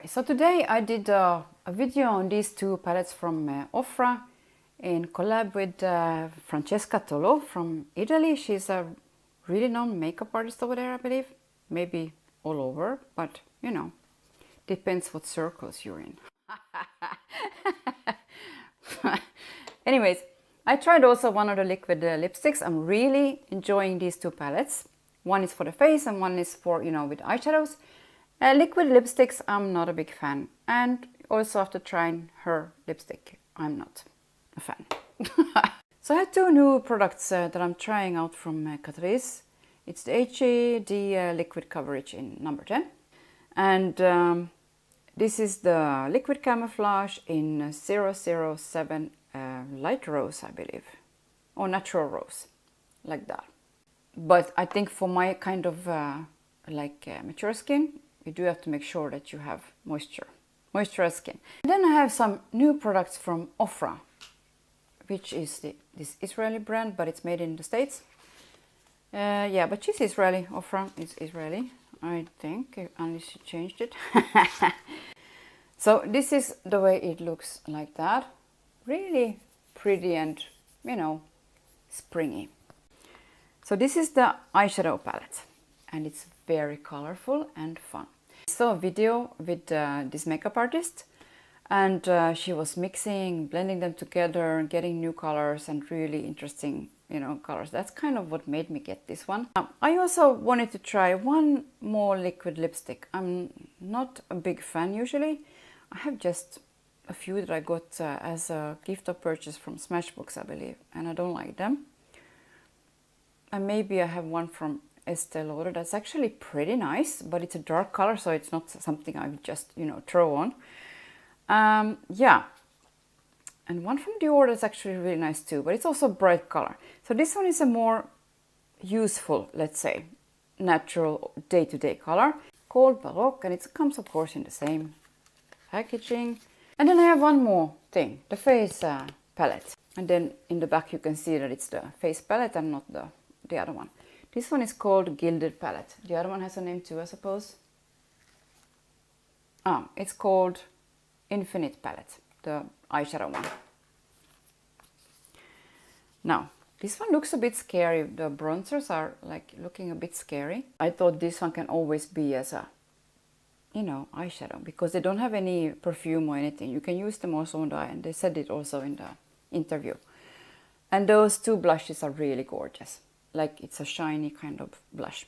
So today I did a video on these two palettes from Ofra in collab with FrancescaTolot from Italy. She's a really known makeup artist over there, I believe. Maybe all over, but you know, depends what circles you're in. Anyways, I tried also one of the liquid lipsticks. I'm really enjoying these two palettes. One is for the face and one is for, you know, with eyeshadows. Liquid lipsticks, I'm not a big fan. And also after trying her lipstick, I'm not a fan. So I have two new products that I'm trying out from Catrice. It's the HAD Liquid Coverage in number 10. And this is the Liquid Camouflage in 007 Light Rose, I believe. Or Natural Rose, like that. But I think for my kind of mature skin, you do have to make sure that you have moisturized skin. And then I have some new products from Ofra, which is this Israeli brand, but it's made in the States. Yeah, but she's Israeli. Ofra is Israeli, I think, unless she changed it. So this is the way it looks like that. Really pretty and, you know, springy. So this is the eyeshadow palette, and it's very colorful and fun. I saw a video with this makeup artist, and she was mixing, blending them together, getting new colors and really interesting, you know, colors. That's kind of what made me get this one. I also wanted to try one more liquid lipstick. I'm not a big fan usually. I have just a few that I got as a gift or purchase from Smashbox, I believe, and I don't like them. And maybe I have one from Estee Lauder that's actually pretty nice, but it's a dark color, so it's not something I would just, you know, throw on. Yeah, and one from Dior that's actually really nice too, but it's also a bright color. So this one is a more useful, let's say, natural day-to-day color called Baroque, and it comes of course in the same packaging. And then I have one more thing, the face palette, and then in the back you can see that it's the face palette and not the other one. This one is called Gilded Palette. The other one has a name too, I suppose. It's called Infinite Palette, the eyeshadow one. Now, this one looks a bit scary. The bronzers are like looking a bit scary. I thought this one can always be as a, you know, eyeshadow, because they don't have any perfume or anything. You can use them also on the eye, and they said it also in the interview. And those two blushes are really gorgeous. Like it's a shiny kind of blush.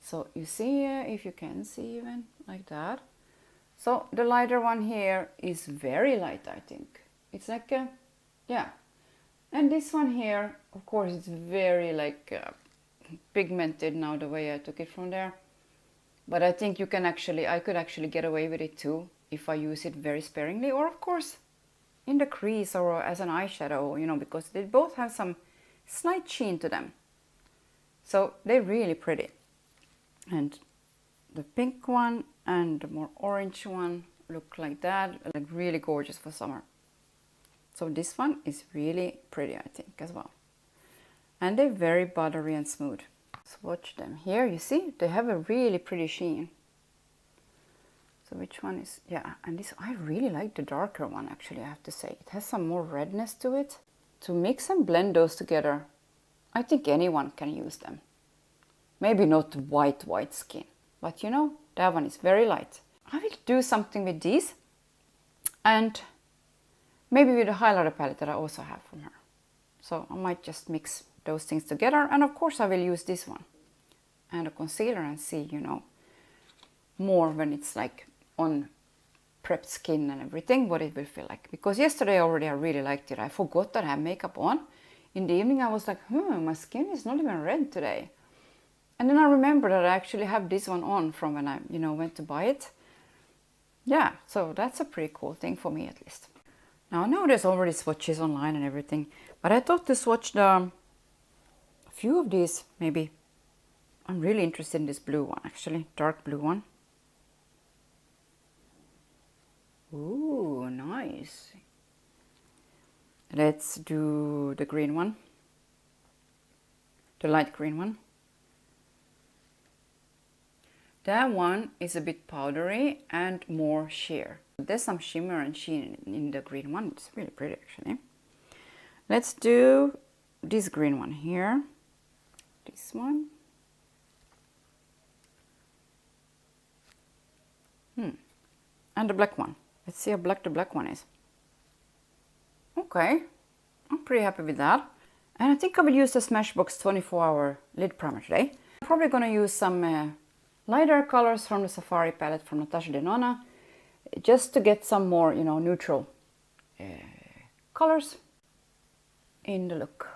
So you see, if you can see even like that. So the lighter one here is very light, I think. It's like a, yeah. And this one here, of course, it's very like pigmented now the way I took it from there. But I think you can actually, I could actually get away with it too if I use it very sparingly, or of course in the crease or as an eyeshadow, you know, because they both have some slight sheen to them. So they're really pretty. And the pink one and the more orange one look like that, like really gorgeous for summer. So this one is really pretty, I think, as well. And they're very buttery and smooth. Swatch them here, you see, they have a really pretty sheen. So which one is, yeah, and this, I really like the darker one actually, I have to say. It has some more redness to it. To mix and blend those together, I think anyone can use them. Maybe not white skin, but you know, that one is very light. I will do something with these, and maybe with the highlighter palette that I also have from her. So I might just mix those things together, and of course I will use this one and a concealer and see, you know, more when it's like on prepped skin and everything, what it will feel like. Because yesterday already I really liked it. I forgot that I had makeup on. In the evening I was like, my skin is not even red today. And then I remember that I actually have this one on from when I, you know, went to buy it. Yeah, so that's a pretty cool thing for me at least. Now I know there's already swatches online and everything, but I thought to swatch a few of these maybe. I'm really interested in this blue one actually, dark blue one. Ooh, nice. Let's do the green one, the light green one. That one is a bit powdery and more sheer. There's some shimmer and sheen in the green one. It's really pretty actually. Let's do this green one here. This one. And the black one. Let's see how black the black one is. Okay, I'm pretty happy with that. And I think I will use the Smashbox 24-hour lid primer today. I'm probably going to use some lighter colors from the Safari palette from Natasha Denona, just to get some more, you know, neutral colors in the look.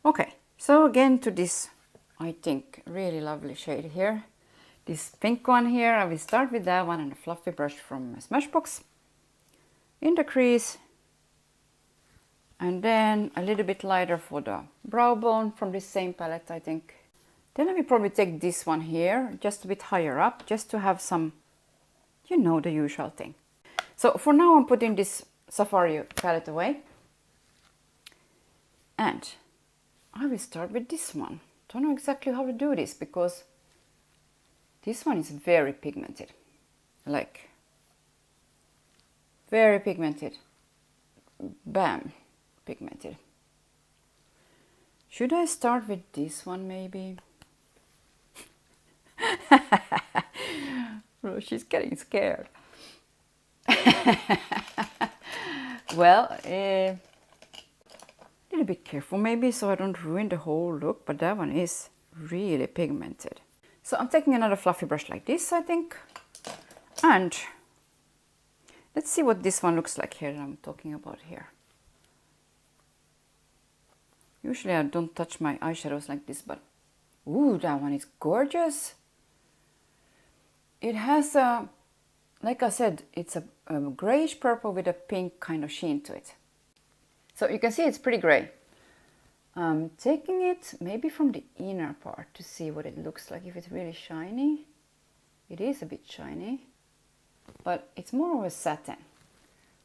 Okay, so again to this, I think, really lovely shade here. This pink one here, I will start with that one and a fluffy brush from Smashbox in the crease. And then a little bit lighter for the brow bone from this same palette, I think. Then I will probably take this one here, just a bit higher up, just to have some, you know, the usual thing. So for now I'm putting this Safari palette away. And I will start with this one. Don't know exactly how to do this because this one is very pigmented. Like, very pigmented. Bam, pigmented. Should I start with this one maybe? Oh, she's getting scared. Well, a little bit careful maybe so I don't ruin the whole look, but that one is really pigmented. So I'm taking another fluffy brush like this, I think. And let's see what this one looks like here that I'm talking about here. Usually I don't touch my eyeshadows like this, but ooh, that one is gorgeous. It has a, like I said, it's a grayish purple with a pink kind of sheen to it. So you can see it's pretty gray. I'm taking it maybe from the inner part to see what it looks like, if it's really shiny. It is a bit shiny, but it's more of a satin.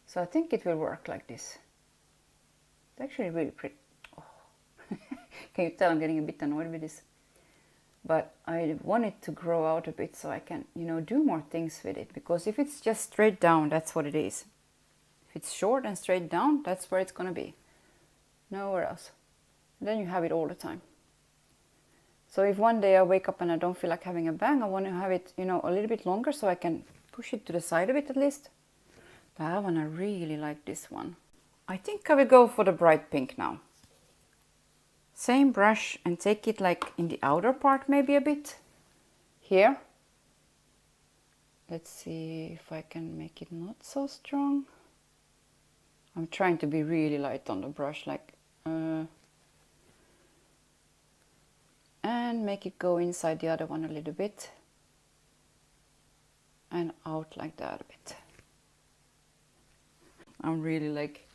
So I think it will work like this. It's actually really pretty. Oh. Can you tell I'm getting a bit annoyed with this? But I want it to grow out a bit so I can, you know, do more things with it. Because if it's just straight down, that's what it is. If it's short and straight down, that's where it's gonna be. Nowhere else. And then you have it all the time. So if one day I wake up and I don't feel like having a bang, I want to have it, you know, a little bit longer so I can push it to the side a bit at least. That one, I really like this one. I think I will go for the bright pink now. Same brush and take it like in the outer part maybe a bit. Here. Let's see if I can make it not so strong. I'm trying to be really light on the brush, like and make it go inside the other one a little bit and out like that a bit. I'm really like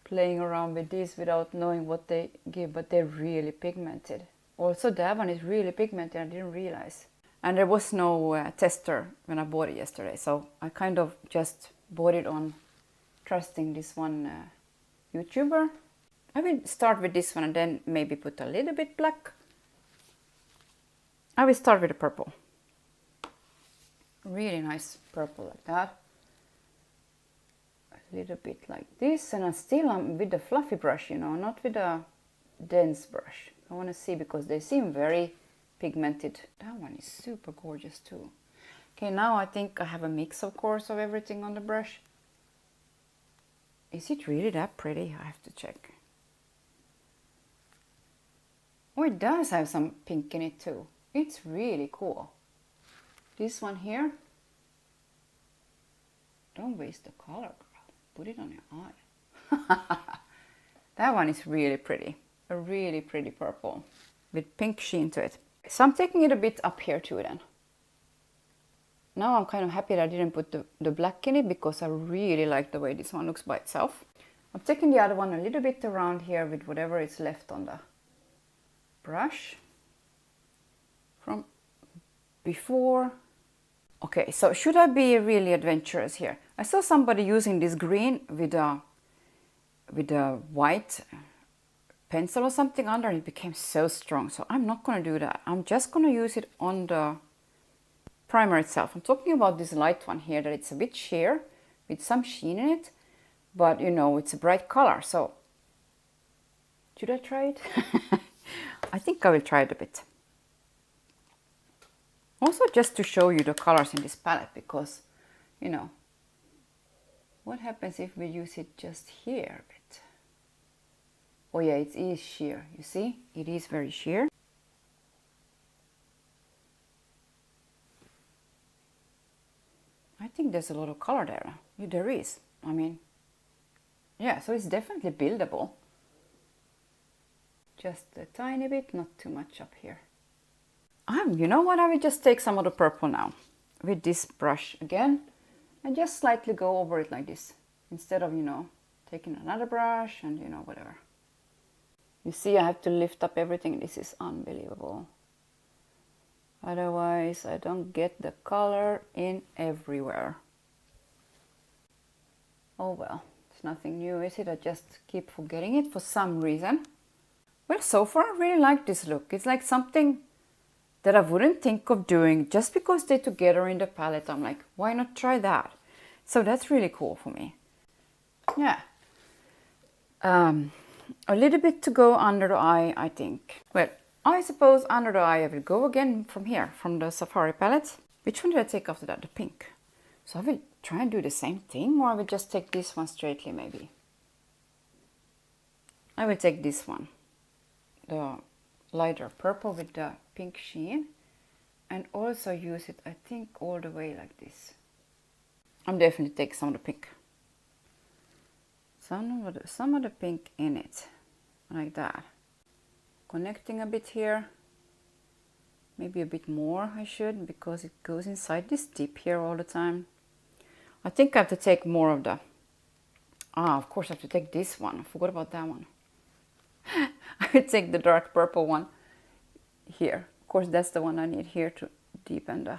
playing around with these without knowing what they give, but they're really pigmented. Also that one is really pigmented, I didn't realize. And there was no tester when I bought it yesterday, so I kind of just bought it on trusting this one YouTuber. I will start with this one and then maybe put a little bit black. I will start with the purple. Really nice purple like that. A little bit like this, and I'm with the fluffy brush, you know, not with a dense brush. I want to see because they seem very pigmented. That one is super gorgeous too. Okay, now I think I have a mix, of course, of everything on the brush. Is it really that pretty? I have to check. Oh, it does have some pink in it too. It's really cool. This one here. Don't waste the color, girl. Put it on your eye. That one is really pretty. A really pretty purple with pink sheen to it. So I'm taking it a bit up here too then. Now I'm kind of happy that I didn't put the black in it because I really like the way this one looks by itself. I'm taking the other one a little bit around here with whatever is left on the brush from before. Okay, so should I be really adventurous here? I saw somebody using this green with a white pencil or something under, and it became so strong. So I'm not going to do that. I'm just going to use it on the primer itself. I'm talking about this light one here, that it's a bit sheer with some sheen in it, but you know, it's a bright color. So should I try it? I think I will try it a bit. Also, just to show you the colors in this palette, because, you know, what happens if we use it just here a bit? Oh yeah, it is sheer, you see? It is very sheer. I think there's a lot of color there. Yeah, there is. I mean, yeah, so it's definitely buildable. Just a tiny bit, not too much up here. You know what, I will just take some of the purple now with this brush again and just slightly go over it like this, instead of, you know, taking another brush and, you know, whatever. You see, I have to lift up everything. This is unbelievable. Otherwise, I don't get the color in everywhere. Oh well, it's nothing new, is it? I just keep forgetting it for some reason. Well, so far I really like this look. It's like something that I wouldn't think of doing just because they're together in the palette. I'm like, why not try that? So that's really cool for me. Yeah. A little bit to go under the eye, I think. Well, I suppose under the eye I will go again from here, from the Safari palette. Which one did I take after that? The pink. So I will try and do the same thing, or I will just take this one straightly maybe. I will take this one. The lighter purple with the pink sheen, and also use it, I think, all the way like this. I'm definitely take some of the pink. Some of the pink in it, like that. Connecting a bit here. Maybe a bit more I should, because it goes inside this tip here all the time. I think I have to take more of the... of course I have to take this one. I forgot about that one. I will take the dark purple one here. Of course, that's the one I need here to deepen the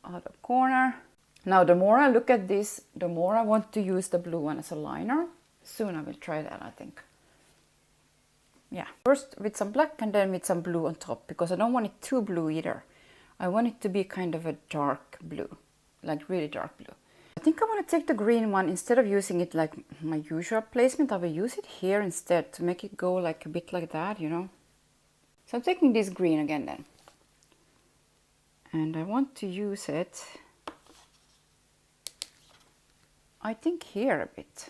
outer corner. Now, the more I look at this, the more I want to use the blue one as a liner. Soon I will try that, I think. Yeah, first with some black and then with some blue on top, because I don't want it too blue either. I want it to be kind of a dark blue, like really dark blue. I think I want to take the green one, instead of using it like my usual placement, I will use it here instead to make it go like a bit like that, you know. So I'm taking this green again then. And I want to use it, I think, here a bit.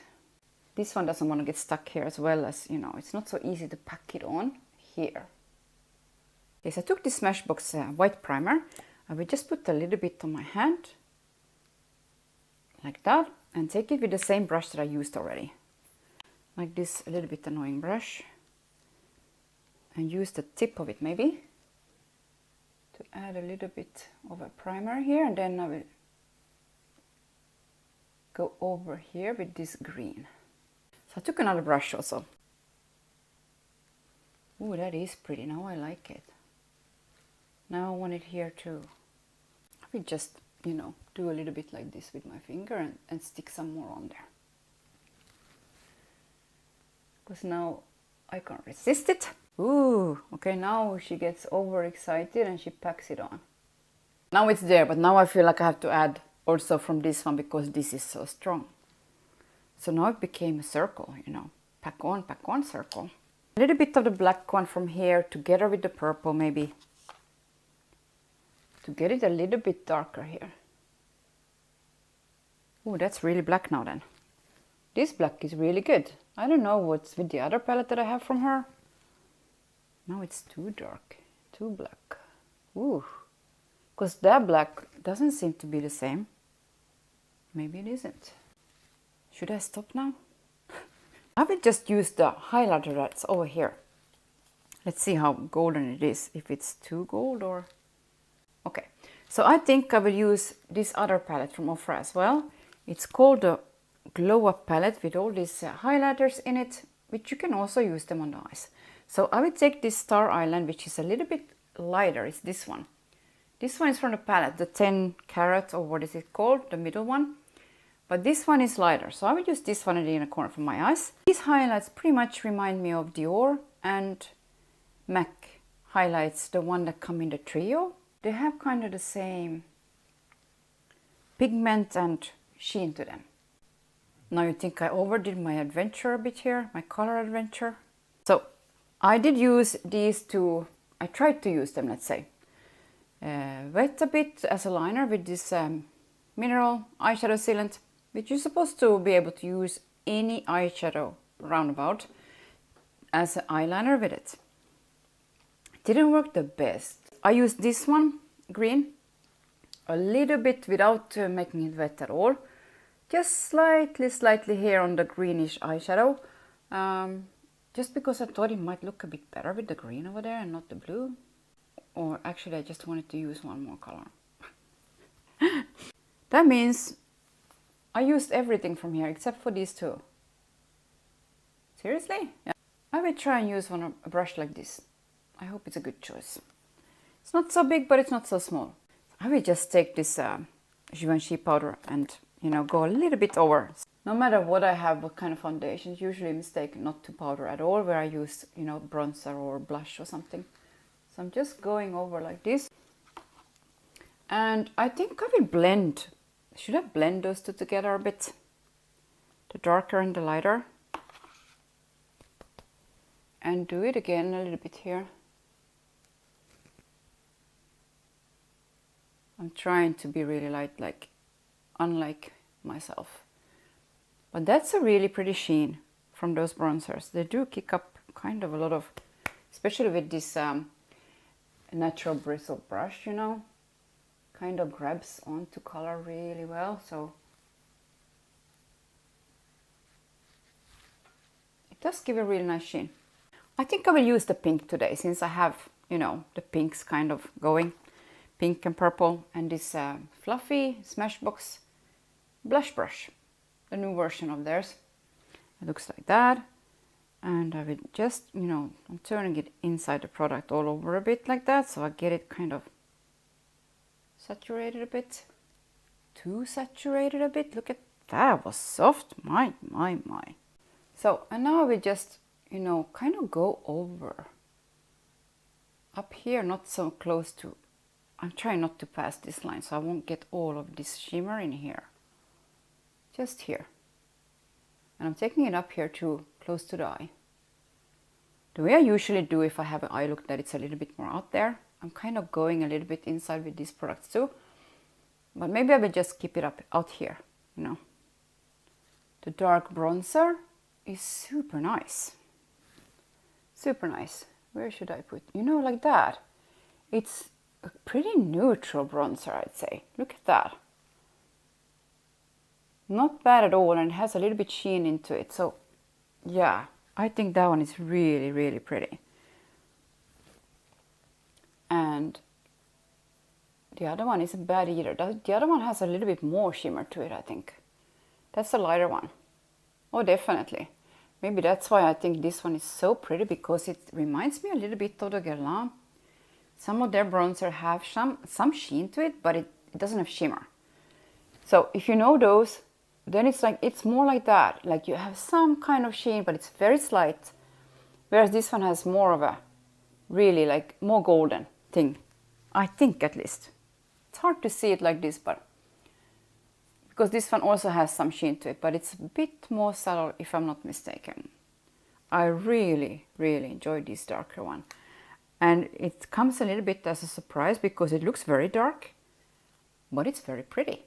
This one doesn't want to get stuck here, as well as, you know, it's not so easy to pack it on here. Yes, I took this Smashbox white primer. I will just put a little bit on my hand, like that, and take it with the same brush that I used already. Like this, a little bit annoying brush. And use the tip of it maybe to add a little bit of a primer here, and then I will go over here with this green. So I took another brush also. Ooh, that is pretty. Now I like it. Now I want it here too. I will just, you know, do a little bit like this with my finger and stick some more on there. Because now I can't resist it. Ooh, okay, now she gets overexcited and she packs it on. Now it's there, but now I feel like I have to add also from this one, because this is so strong. So now it became a circle, you know, pack on circle. A little bit of the black one from here together with the purple maybe, to get it a little bit darker here. Oh, that's really black now then. This black is really good. I don't know what's with the other palette that I have from her. Now it's too dark, too black. Ooh, because that black doesn't seem to be the same. Maybe it isn't. Should I stop now? I will just use the highlighter that's over here. Let's see how golden it is, if it's too gold or... Okay, so I think I will use this other palette from Ofra as well. It's called the Glow Up palette with all these highlighters in it, which you can also use them on the eyes. So I will take this Star Island, which is a little bit lighter. It's this one. This one is from the palette, the 10 carat, or what is it called, the middle one. But this one is lighter, so I will use this one in the inner corner for my eyes. These highlights pretty much remind me of Dior and MAC highlights, the one that come in the trio. They have kind of the same pigment and sheen to them. Now you think I overdid my adventure a bit here, my color adventure. So I did use these two, I tried to use them, let's say. Wet a bit as a liner with this mineral eyeshadow sealant, which you're supposed to be able to use any eyeshadow roundabout as an eyeliner with it. Didn't work the best. I used this one, green, a little bit without making it wet at all. Just slightly here on the greenish eyeshadow. Just because I thought it might look a bit better with the green over there and not the blue. Or actually I just wanted to use one more color. That means I used everything from here except for these two. Seriously? Yeah. I will try and use a brush like this. I hope it's a good choice. It's not so big, but it's not so small. I will just take this Givenchy powder and, you know, go a little bit over. No matter what I have, what kind of foundation, it's usually a mistake not to powder at all, where I use, you know, bronzer or blush or something. So I'm just going over like this. And I think I will blend. Should I blend those two together a bit? The darker and the lighter. And do it again a little bit here. I'm trying to be really light, like unlike myself. But that's a really pretty sheen from those bronzers. They do kick up kind of a lot of, especially with this natural bristle brush, you know, kind of grabs onto color really well. So it does give a really nice sheen. I think I will use the pink today, since I have, you know, the pinks kind of going. Pink and purple, and this fluffy Smashbox blush brush, the new version of theirs. It looks like that, and I will just, you know, I'm turning it inside the product all over a bit like that, so I get it kind of saturated a bit, too saturated a bit. Look at that, was soft, my. So, and now I will just, you know, kind of go over up here, not so close to. I'm trying not to pass this line so I won't get all of this shimmer in here. Just here. And I'm taking it up here too, close to the eye. The way I usually do if I have an eye look that it's a little bit more out there, I'm kind of going a little bit inside with these products too. But maybe I will just keep it up out here, you know. The dark bronzer is super nice. Super nice. Where should I put? You know, like that. It's a pretty neutral bronzer, I'd say. Look at that. Not bad at all, and it has a little bit sheen into it. So yeah, I think that one is really, really pretty. And the other one isn't bad either. The other one has a little bit more shimmer to it, I think. That's a lighter one. Oh, definitely. Maybe that's why I think this one is so pretty, because it reminds me a little bit of the Guerlain. Some of their bronzer have some sheen to it, but it doesn't have shimmer. So if you know those, then it's like, it's more like that. Like you have some kind of sheen, but it's very slight. Whereas this one has more of a really like more golden thing. I think at least. It's hard to see it like this, but because this one also has some sheen to it, but it's a bit more subtle if I'm not mistaken. I really, really enjoyed this darker one. And it comes a little bit as a surprise because it looks very dark, but it's very pretty.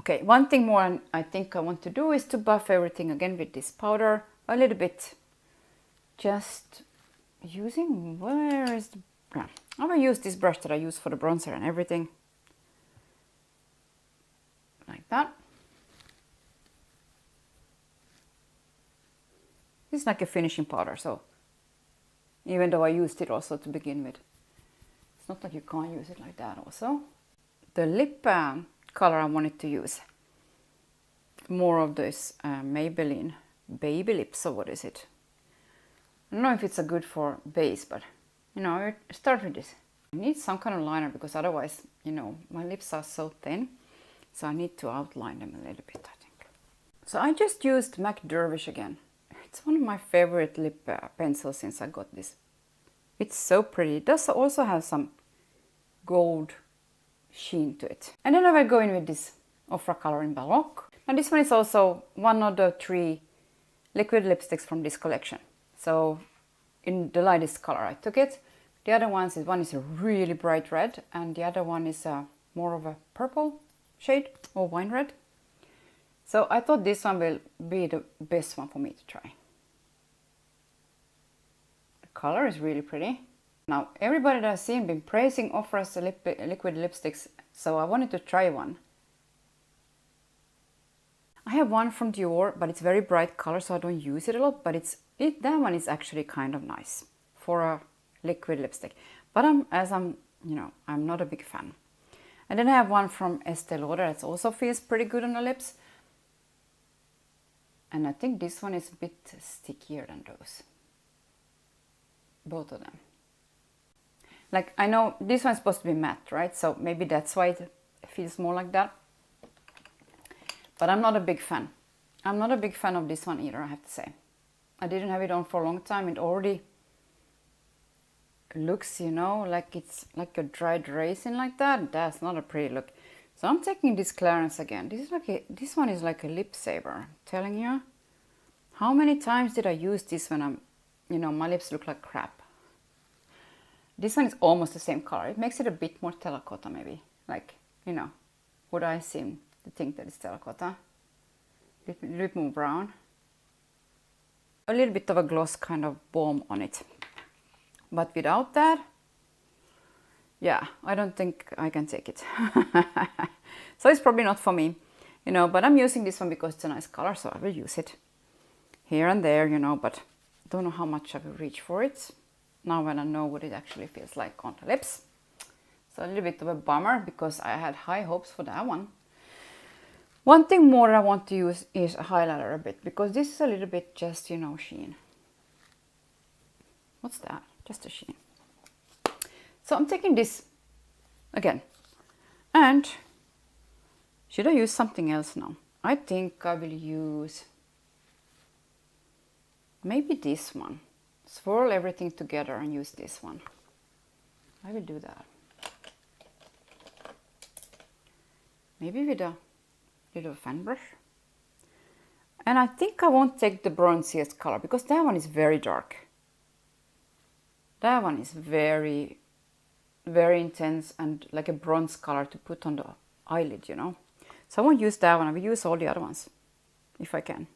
Okay, one thing more I think I want to do is to buff everything again with this powder a little bit. Just using, where is the, I will use this brush that I use for the bronzer and everything. Like that. This is like a finishing powder, so even though I used it also to begin with. It's not like you can't use it like that also. The lip color I wanted to use. More of this Maybelline Baby Lips, so what is it? I don't know if it's a good for base, but you know, I start with this. I need some kind of liner because otherwise, you know, my lips are so thin. So I need to outline them a little bit, I think. So I just used MAC Dervish again. It's one of my favorite lip pencils since I got this. It's so pretty. It does also have some gold sheen to it. And then I will go in with this Ofra color in Baroque. Now this one is also one of the 3 liquid lipsticks from this collection. So in the lightest color I took it. The other one is a really bright red, and the other one is more of a purple shade or wine red. So I thought this one will be the best one for me to try. The color is really pretty. Now everybody that I've seen been praising Ofra's liquid lipsticks, so I wanted to try one. I have one from Dior, but it's very bright color, so I don't use it a lot, but that one is actually kind of nice for a liquid lipstick. But I'm not a big fan. And then I have one from Estée Lauder that also feels pretty good on the lips. And I think this one is a bit stickier than those. Both of them. Like, I know this one's supposed to be matte, right? So maybe that's why it feels more like that. But I'm not a big fan. I'm not a big fan of this one either, I have to say. I didn't have it on for a long time. It already looks, like it's like a dried raisin like that. That's not a pretty look. So I'm taking this Clarins again. This one is like a lip saver, I'm telling you. How many times did I use this when my lips look like crap? This one is almost the same color. It makes it a bit more terracotta maybe. Like, what I seem to think that it's terracotta. A little bit more brown. A little bit of a gloss kind of balm on it. But without that, yeah, I don't think I can take it. So it's probably not for me, but I'm using this one because it's a nice color, so I will use it here and there, but I don't know how much I will reach for it. Now when I know what it actually feels like on the lips. So a little bit of a bummer because I had high hopes for that one. One thing more I want to use is a highlighter a bit, because this is a little bit just, sheen. What's that? Just a sheen. So I'm taking this again. And should I use something else now? I think I will use maybe this one. Swirl everything together and use this one. I will do that. Maybe with a little fan brush. And I think I won't take the bronziest color because that one is very dark. That one is very, very intense and like a bronze color to put on the eyelid, So I won't use that one. I will use all the other ones if I can.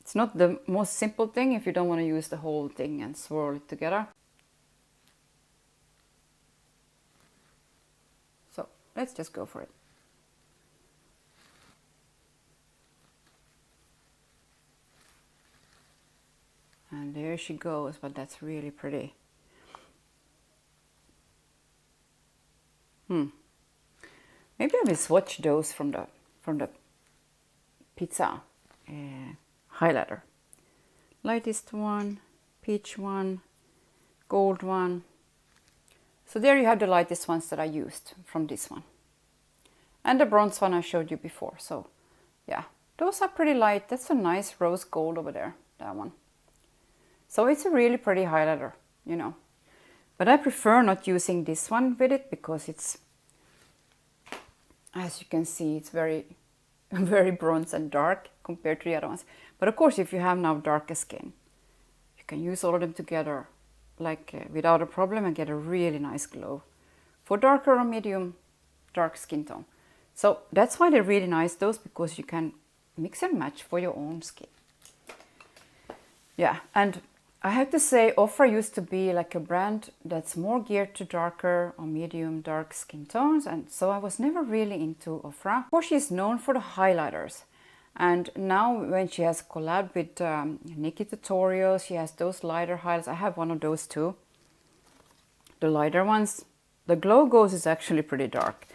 It's not the most simple thing if you don't want to use the whole thing and swirl it together. So let's just go for it. And there she goes, but that's really pretty. Maybe I will swatch those from the pizza highlighter. Lightest one, peach one, gold one. So there you have the lightest ones that I used from this one. And the bronze one I showed you before. So yeah, those are pretty light. That's a nice rose gold over there, that one. So it's a really pretty highlighter, But I prefer not using this one with it because it's, as you can see, it's very, very bronze and dark compared to the other ones. But of course, if you have now darker skin, you can use all of them together without a problem and get a really nice glow for darker or medium dark skin tone. So that's why they're really nice, those, because you can mix and match for your own skin. Yeah, and I have to say, Ofra used to be like a brand that's more geared to darker or medium dark skin tones, and so I was never really into Ofra. Of course, she's known for the highlighters, and now when she has collabed with Nikki Tutorials, she has those lighter highlights. I have one of those too. The lighter ones. The Glow Goes is actually pretty dark,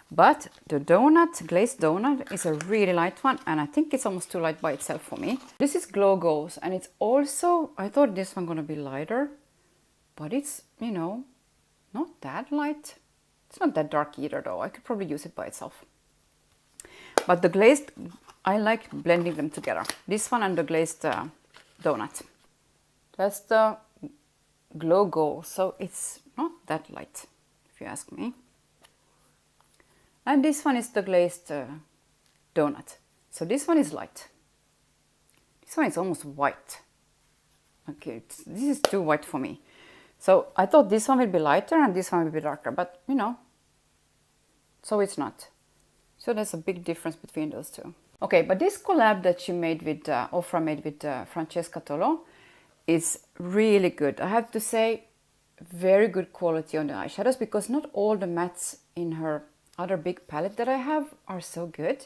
but the glazed donut is a really light one, and I think it's almost too light by itself for me. This is Glow Goes, and it's also, I thought this one gonna be lighter, but it's, not that light. It's not that dark either though. I could probably use it by itself. But the glazed, I like blending them together. This one and the glazed donut. That's the Glow Go, so it's not that light. if you ask me. And this one is the glazed donut. So this one is light. This one is almost white. Okay, this is too white for me. So I thought this one will be lighter and this one will be darker, but you know, so it's not. So there's a big difference between those two. Okay, but this collab that she made with, Ofra made with FrancescaTolot is really good. I have to say, very good quality on the eyeshadows, because not all the mattes in her other big palette that I have are so good.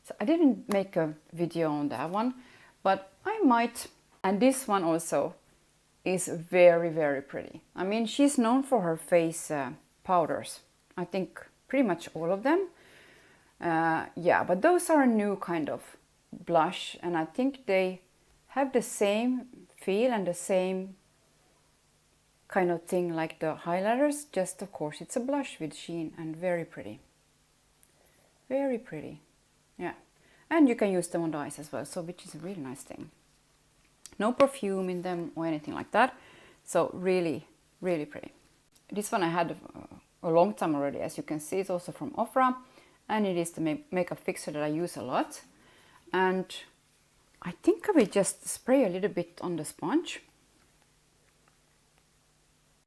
So I didn't make a video on that one, but I might. And this one also is very, very pretty. I mean, she's known for her face powders. I think pretty much all of them. Yeah, but those are a new kind of blush, and I think they have the same feel and the same kind of thing like the highlighters, just of course it's a blush with sheen and very pretty. Very pretty, yeah. And you can use them on the eyes as well, so which is a really nice thing. No perfume in them or anything like that, so really, really pretty. This one I had a long time already, as you can see. It's also from Ofra, and it is the makeup fixer that I use a lot. And I think I will just spray a little bit on the sponge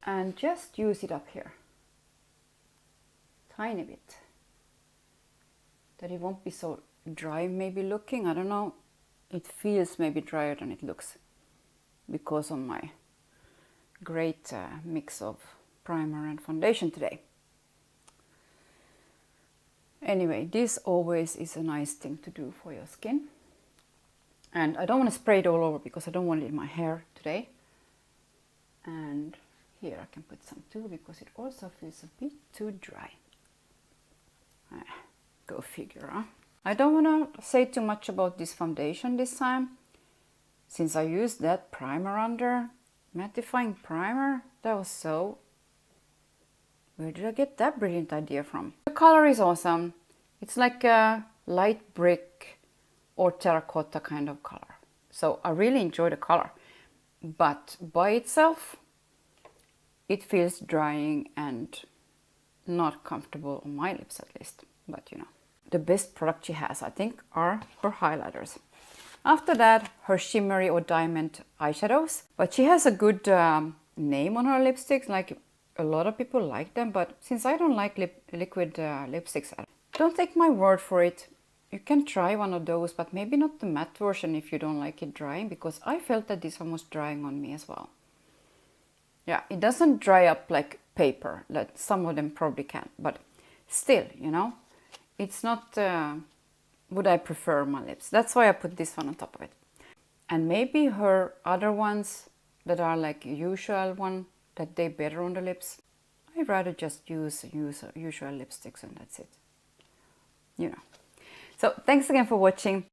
and just use it up here, tiny bit, that it won't be so dry maybe looking. I don't know, it feels maybe drier than it looks because of my great mix of primer and foundation today. Anyway, this always is a nice thing to do for your skin. And I don't want to spray it all over because I don't want it in my hair today. And here I can put some too, because it also feels a bit too dry. Go figure, huh? I don't want to say too much about this foundation this time, since I used that primer under, mattifying primer. That was so... Where did I get that brilliant idea from? The color is awesome. It's like a light brick or terracotta kind of color. So I really enjoy the color. But by itself, it feels drying and not comfortable on my lips at least. But you know, the best product she has, I think, are her highlighters. After that, her shimmery or diamond eyeshadows. But she has a good name on her lipsticks. Like, a lot of people like them, but since I don't like liquid lipsticks, don't take my word for it. You can try one of those, but maybe not the matte version if you don't like it drying, because I felt that this one was drying on me as well. Yeah, it doesn't dry up like paper, like some of them probably can, but still, you know, it's not would I prefer my lips. That's why I put this one on top of it. And maybe her other ones that are like usual one, that they better on the lips, I'd rather just use usual lipsticks and that's it. You know. So thanks again for watching.